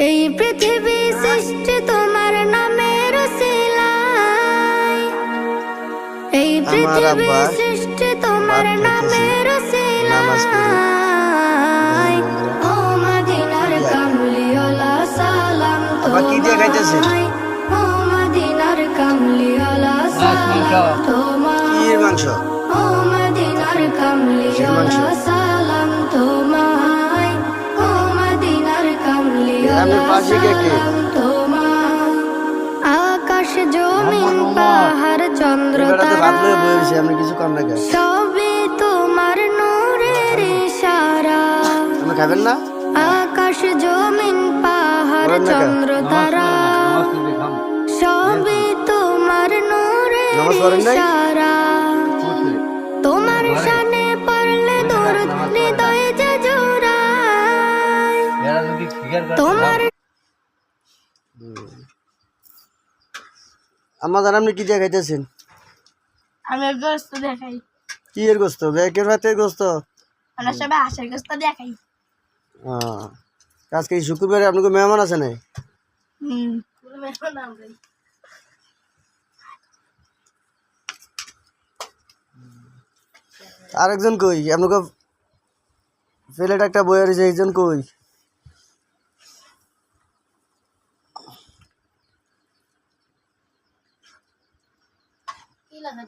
এই পৃথিবী সৃষ্টি তোমার নামের উসিলায়, এই পৃথিবী সৃষ্টি তোমার নামের উসিলায়। ও মদিনার কামলিওয়ালা সালাম তোমায়, ও মদিনার কামলিওয়ালা সালাম তোমায়, ও মদিনার কামলিওয়ালা সালাম তোমায়, ও মদিনার কামলিওয়ালা সালাম তোমায়। আকাশ জমিন পাহাড় চন্দ্র তারা সবই তোমার নূরের ইশারা। আকাশ জমিন পাহাড় চন্দ্র তারা সবই তোমার নূরের ইশারা। তোমার শানে পড়লে দরুদ হৃদয়ে যে জোড়ায়, তোমার আমাদের আপনি কি দিয়ে খাইতেছেন? আমি গোস্ত দেখাই, কি এর গোস্ত? বেকের ভাতের গোস্ত? আমরা সবাই হাঁসের গোস্ত দেখাই। আজকে এই শুক্রবারে আপনাকে মেহমান আছে না? আরেকজন কই? আপনাকে প্লেট একটা বই আছে, একজন কই? কি লাগা